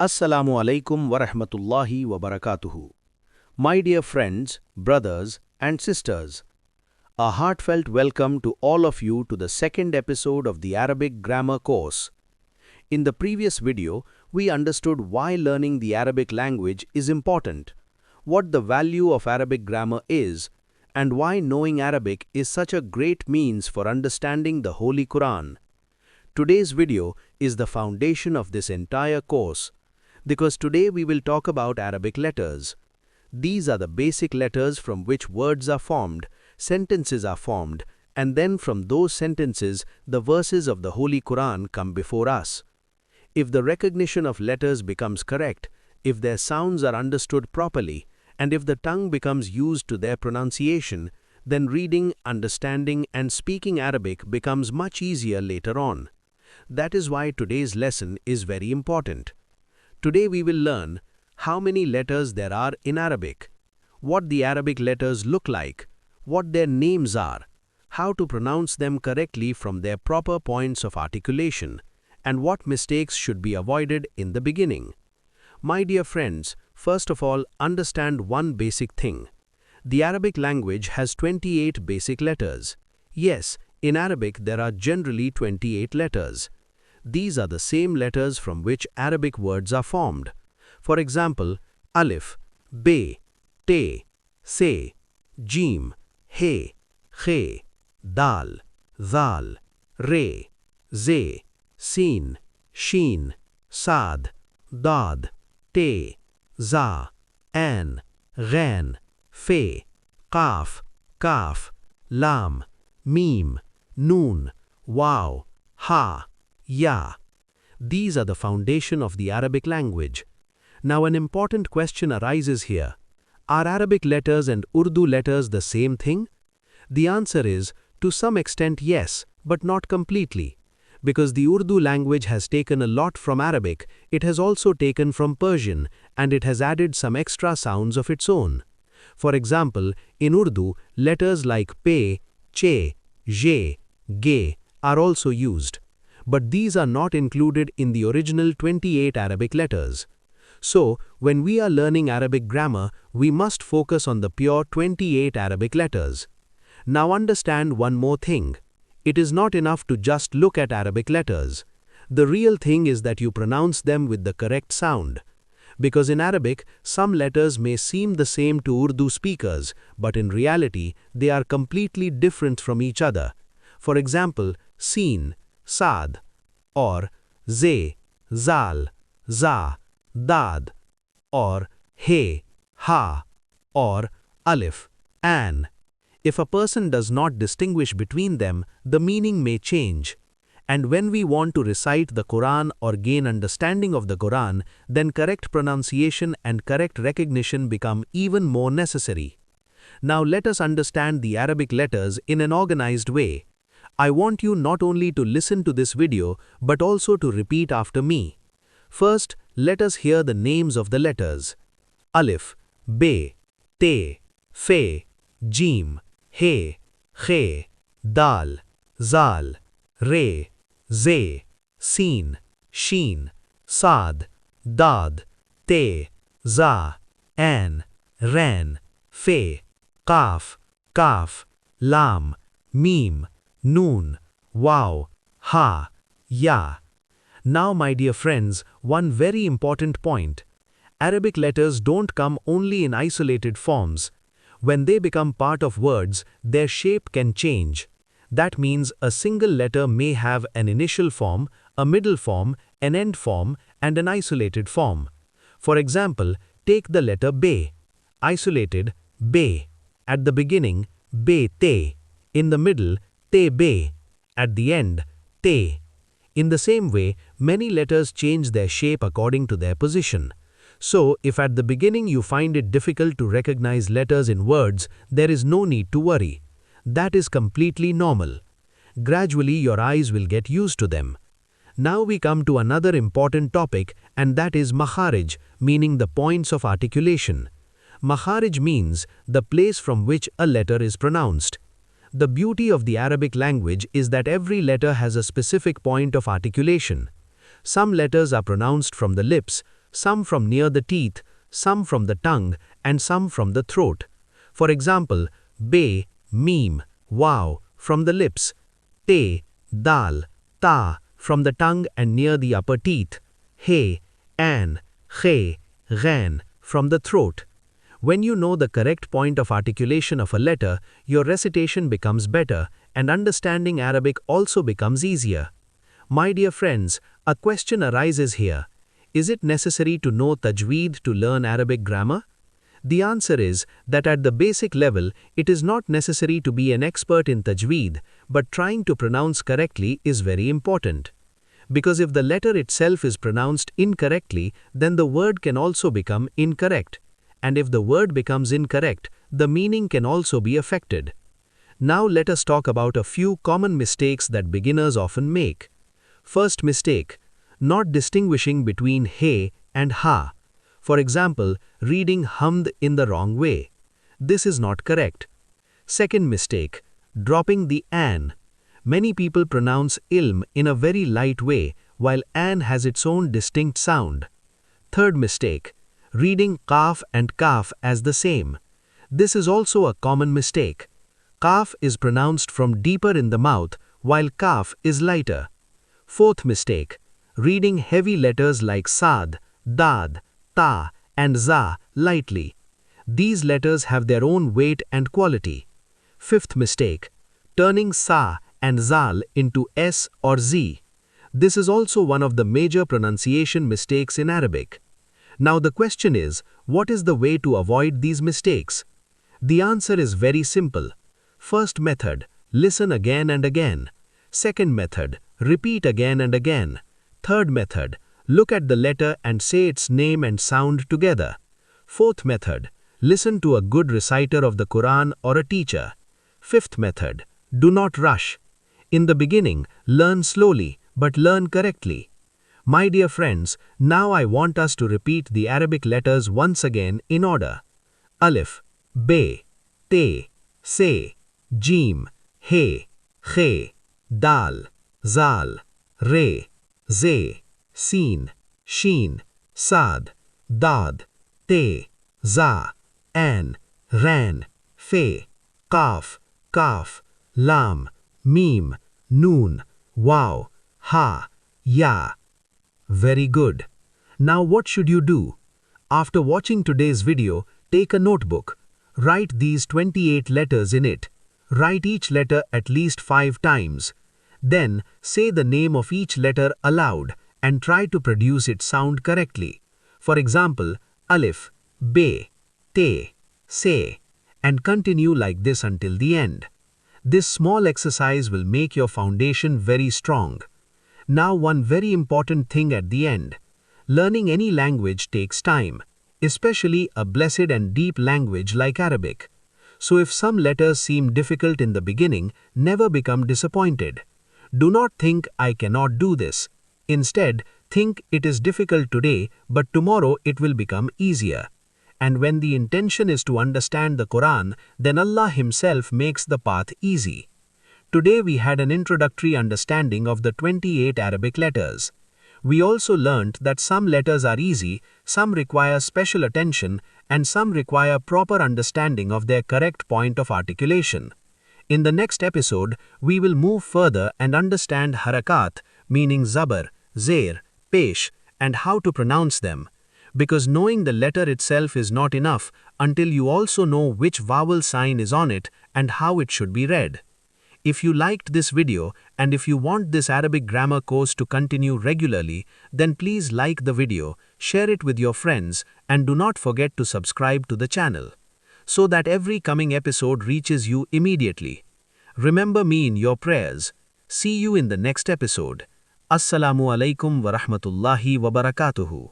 Assalamu alaikum wa rahmatullahi wa barakatuhu. My dear friends, brothers, and sisters, a heartfelt welcome to all of you to the second episode of the Arabic Grammar course. In the previous video, we understood why learning the Arabic language is important, what the value of Arabic grammar is, and why knowing Arabic is such a great means for understanding the Holy Quran. Today's video is the foundation of this entire course, because today we will talk about Arabic letters. These are the basic letters from which words are formed, sentences are formed, and then from those sentences the verses of the Holy Quran come before us. If the recognition of letters becomes correct, if their sounds are understood properly, and if the tongue becomes used to their pronunciation, then reading, understanding, and speaking Arabic becomes much easier later on. That is why today's lesson is very important. Today we will learn how many letters there are in Arabic, what the Arabic letters look like, what their names are, how to pronounce them correctly from their proper points of articulation, and what mistakes should be avoided in the beginning. My dear friends, first of all, understand one basic thing. The Arabic language has 28 basic letters. Yes, in Arabic there are generally 28 letters. These are the same letters from which Arabic words are formed. For example, alif, be, te, se, jim, he, khe, dal, zal, re, ze, sin, shin, sad, dad, te, za, an, ghan, fe, qaf, kaf, lam, mim, noon, waw, ha, ya. These are the foundation of the Arabic language. Now an important question arises here. Are Arabic letters and Urdu letters the same thing? The answer is, to some extent yes, but not completely. Because the Urdu language has taken a lot from Arabic, it has also taken from Persian, and it has added some extra sounds of its own. For example, in Urdu, letters like pe, che, je, ge are also used. But these are not included in the original 28 Arabic letters. So, when we are learning Arabic grammar, we must focus on the pure 28 Arabic letters. Now understand one more thing. It is not enough to just look at Arabic letters. The real thing is that you pronounce them with the correct sound. Because in Arabic, some letters may seem the same to Urdu speakers, but in reality, they are completely different from each other. For example, sin, sad, or ze, zal, za, dad, or he, ha, or alif, an. If a person does not distinguish between them, the meaning may change. And when we want to recite the Quran or gain understanding of the Quran, then correct pronunciation and correct recognition become even more necessary. Now let us understand the Arabic letters in an organized way. I want you not only to listen to this video, but also to repeat after me. First, let us hear the names of the letters. Alif, be, te, fe, jim, he, khe, dal, zal, re, ze, sin, shin, sad, dad, te, za, an, ran, fe, qaf, kaf, lam, mim, noon, waw, ha, ya. Now my dear friends, one very important point. Arabic letters don't come only in isolated forms. When they become part of words, their shape can change. That means a single letter may have an initial form, a middle form, an end form, and an isolated form. For example, take the letter be. Isolated, be. At the beginning, be te. In the middle, te be. At the end, te. In the same way, many letters change their shape according to their position. So, if at the beginning you find it difficult to recognize letters in words, there is no need to worry. That is completely normal. Gradually, your eyes will get used to them. Now we come to another important topic, and that is makharij, meaning the points of articulation. Makharij means the place from which a letter is pronounced. The beauty of the Arabic language is that every letter has a specific point of articulation. Some letters are pronounced from the lips, some from near the teeth, some from the tongue, and some from the throat. For example, be, meme, wow, from the lips, te, dal, ta, from the tongue and near the upper teeth, he, an, khe, ghan, from the throat. When you know the correct point of articulation of a letter, your recitation becomes better and understanding Arabic also becomes easier. My dear friends, a question arises here. Is it necessary to know tajweed to learn Arabic grammar? The answer is that at the basic level, it is not necessary to be an expert in tajweed, but trying to pronounce correctly is very important. Because if the letter itself is pronounced incorrectly, then the word can also become incorrect. And if the word becomes incorrect, the meaning can also be affected. Now let us talk about a few common mistakes that beginners often make. First mistake, not distinguishing between he and ha. For example, reading hamd in the wrong way. This is not correct. Second mistake, dropping the an. Many people pronounce ilm in a very light way, while an has its own distinct sound. Third mistake, reading qaf and kaf as the same. This is also a common mistake. Qaf is pronounced from deeper in the mouth, while kaf is lighter. Fourth mistake, reading heavy letters like sad, dad, ta, and za lightly. These letters have their own weight and quality. Fifth mistake, turning sa and zal into s or z. This is also one of the major pronunciation mistakes in Arabic. Now the question is, what is the way to avoid these mistakes? The answer is very simple. First method, listen again and again. Second method, repeat again and again. Third method, look at the letter and say its name and sound together. Fourth method, listen to a good reciter of the Qur'an or a teacher. Fifth method, do not rush. In the beginning, learn slowly, but learn correctly. My dear friends, now I want us to repeat the Arabic letters once again in order. Alif, be, te, se, jim, he, khe, dal, zal, re, ze, sin, shin, sad, dad, te, za, an, ran, fe, qaf, kaf, lam, mim, noon, waw, ha, ya. Very good. Now what should you do? After watching today's video, take a notebook. Write these 28 letters in it. Write each letter at least 5 times. Then, say the name of each letter aloud and try to produce its sound correctly. For example, alif, be, te, se, and continue like this until the end. This small exercise will make your foundation very strong. Now one very important thing at the end. Learning any language takes time, especially a blessed and deep language like Arabic. So if some letters seem difficult in the beginning, never become disappointed. Do not think I cannot do this. Instead, think it is difficult today, but tomorrow it will become easier. And when the intention is to understand the Quran, then Allah Himself makes the path easy. Today we had an introductory understanding of the 28 Arabic letters. We also learnt that some letters are easy, some require special attention, and some require proper understanding of their correct point of articulation. In the next episode, we will move further and understand harakat, meaning zabar, zair, pesh, and how to pronounce them. Because knowing the letter itself is not enough until you also know which vowel sign is on it and how it should be read. If you liked this video and if you want this Arabic grammar course to continue regularly, then please like the video, share it with your friends, and do not forget to subscribe to the channel, so that every coming episode reaches you immediately. Remember me in your prayers. See you in the next episode. Assalamu alaikum wa rahmatullahi wa barakatuhu.